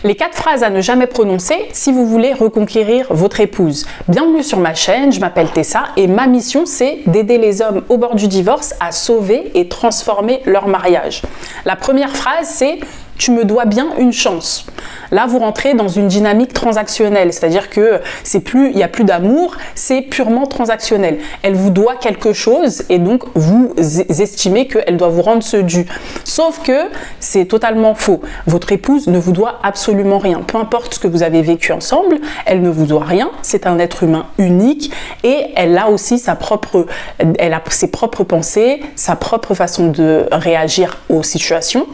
Les 4 phrases à ne jamais prononcer si vous voulez reconquérir votre épouse. Bienvenue sur ma chaîne, je m'appelle Tessa et ma mission c'est d'aider les hommes au bord du divorce à sauver et transformer leur mariage. La première phrase c'est « tu me dois bien une chance ». Là, vous rentrez dans une dynamique transactionnelle, c'est-à-dire que il n'y a plus d'amour, c'est purement transactionnel. Elle vous doit quelque chose et donc vous estimez qu'elle doit vous rendre ce dû. Sauf que c'est totalement faux. Votre épouse ne vous doit absolument rien. Peu importe ce que vous avez vécu ensemble, elle ne vous doit rien. C'est un être humain unique et elle a aussi elle a ses propres pensées, sa propre façon de réagir aux situations.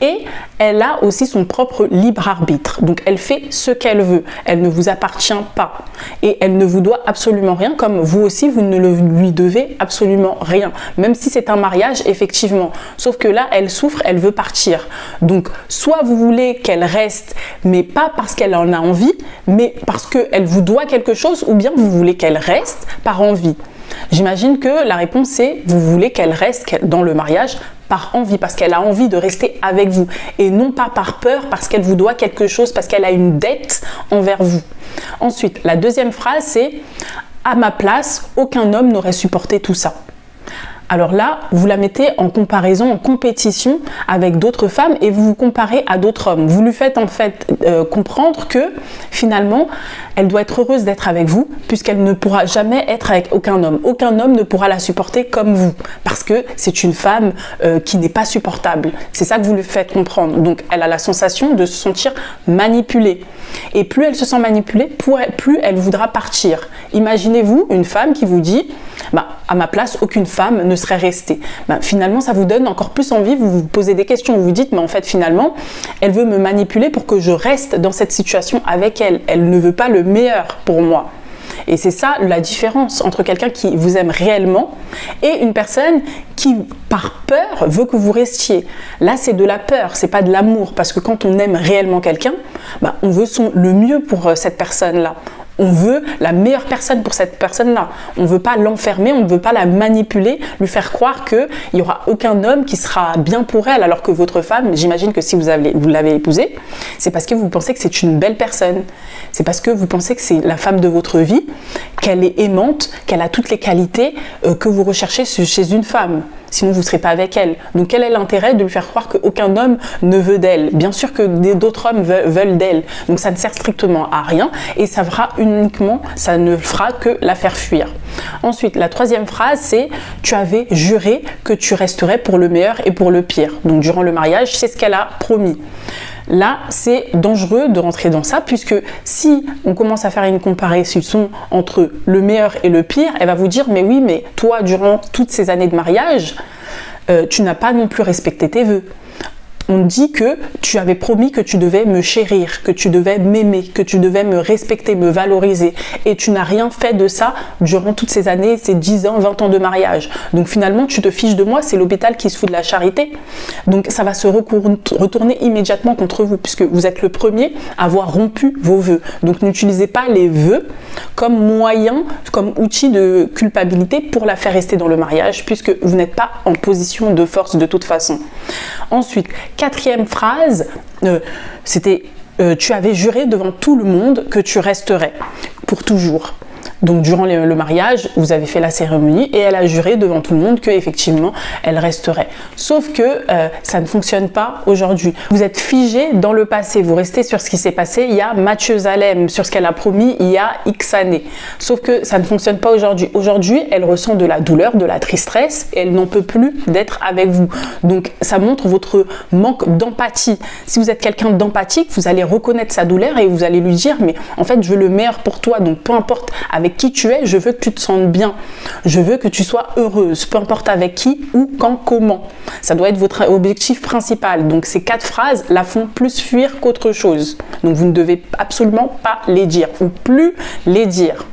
Et elle a aussi son propre libre arbitre. Donc, elle fait ce qu'elle veut. Elle ne vous appartient pas. Et elle ne vous doit absolument rien, comme vous aussi, vous ne lui devez absolument rien. Même si c'est un mariage, effectivement. Sauf que là, elle souffre, elle veut partir. Donc, soit vous voulez qu'elle reste, mais pas parce qu'elle en a envie, mais parce qu'elle vous doit quelque chose, ou bien vous voulez qu'elle reste par envie. J'imagine que la réponse est, vous voulez qu'elle reste dans le mariage par envie, parce qu'elle a envie de rester avec vous et non pas par peur, parce qu'elle vous doit quelque chose, parce qu'elle a une dette envers vous. Ensuite, la deuxième phrase, c'est « à ma place, aucun homme n'aurait supporté tout ça ». Alors là, vous la mettez en comparaison, en compétition avec d'autres femmes et vous vous comparez à d'autres hommes. Vous lui faites en fait comprendre que finalement, elle doit être heureuse d'être avec vous puisqu'elle ne pourra jamais être avec aucun homme. Aucun homme ne pourra la supporter comme vous parce que c'est une femme qui n'est pas supportable. C'est ça que vous lui faites comprendre. Donc, elle a la sensation de se sentir manipulée. Et plus elle se sent manipulée, plus elle voudra partir. Imaginez-vous une femme qui vous dit à ma place, aucune femme ne serait restée. Finalement, ça vous donne encore plus envie, vous vous posez des questions, vous vous dites, mais en fait, finalement, elle veut me manipuler pour que je reste dans cette situation avec elle. Elle ne veut pas le meilleur pour moi. Et c'est ça la différence entre quelqu'un qui vous aime réellement et une personne qui, par peur, veut que vous restiez. Là, c'est de la peur, c'est pas de l'amour. Parce que quand on aime réellement quelqu'un, on veut le mieux pour cette personne-là. On veut la meilleure personne pour cette personne-là. On ne veut pas l'enfermer, on ne veut pas la manipuler, lui faire croire qu'il n'y aura aucun homme qui sera bien pour elle. Alors que votre femme, j'imagine que si vous l'avez épousée, c'est parce que vous pensez que c'est une belle personne. C'est parce que vous pensez que c'est la femme de votre vie, qu'elle est aimante, qu'elle a toutes les qualités que vous recherchez chez une femme. Sinon, vous ne serez pas avec elle. Donc, quel est l'intérêt de lui faire croire qu'aucun homme ne veut d'elle? Bien sûr que d'autres hommes veulent d'elle. Donc, ça ne sert strictement à rien et ça ne fera que la faire fuir. Ensuite, la troisième phrase, c'est « tu avais juré que tu resterais pour le meilleur et pour le pire ». Donc, durant le mariage, c'est ce qu'elle a promis. Là, c'est dangereux de rentrer dans ça puisque si on commence à faire une comparaison entre le meilleur et le pire, elle va vous dire « mais oui, mais toi, durant toutes ces années de mariage, tu n'as pas non plus respecté tes vœux. » On dit que tu avais promis que tu devais me chérir, que tu devais m'aimer, que tu devais me respecter, me valoriser. Et tu n'as rien fait de ça durant toutes ces années, ces 10 ans, 20 ans de mariage. Donc finalement, tu te fiches de moi, c'est l'hôpital qui se fout de la charité. Donc ça va se retourner immédiatement contre vous, puisque vous êtes le premier à avoir rompu vos vœux. Donc n'utilisez pas les vœux comme moyen, comme outil de culpabilité pour la faire rester dans le mariage, puisque vous n'êtes pas en position de force de toute façon. Ensuite, quatrième phrase, c'était tu avais juré devant tout le monde que tu resterais pour toujours. Donc durant le mariage, vous avez fait la cérémonie et elle a juré devant tout le monde qu'effectivement, elle resterait. Sauf que ça ne fonctionne pas aujourd'hui. Vous êtes figé dans le passé, vous restez sur ce qui s'est passé il y a Mathusalem, sur ce qu'elle a promis il y a X années. Sauf que ça ne fonctionne pas aujourd'hui. Aujourd'hui, elle ressent de la douleur, de la tristesse et elle n'en peut plus d'être avec vous. Donc ça montre votre manque d'empathie. Si vous êtes quelqu'un d'empathique, vous allez reconnaître sa douleur et vous allez lui dire mais en fait je veux le meilleur pour toi, donc peu importe avec qui tu es, je veux que tu te sentes bien. Je veux que tu sois heureuse, peu importe avec qui, où, quand, comment. Ça doit être votre objectif principal. Donc ces 4 phrases la font plus fuir qu'autre chose. Donc vous ne devez absolument pas les dire ou plus les dire.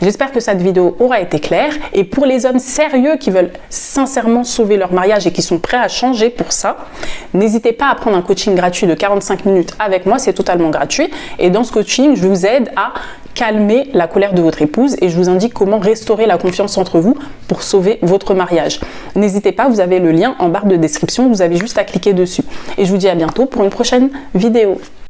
J'espère que cette vidéo aura été claire et pour les hommes sérieux qui veulent sincèrement sauver leur mariage et qui sont prêts à changer pour ça, n'hésitez pas à prendre un coaching gratuit de 45 minutes avec moi, c'est totalement gratuit et dans ce coaching, je vous aide à calmer la colère de votre épouse et je vous indique comment restaurer la confiance entre vous pour sauver votre mariage. N'hésitez pas, vous avez le lien en barre de description, vous avez juste à cliquer dessus. Et je vous dis à bientôt pour une prochaine vidéo.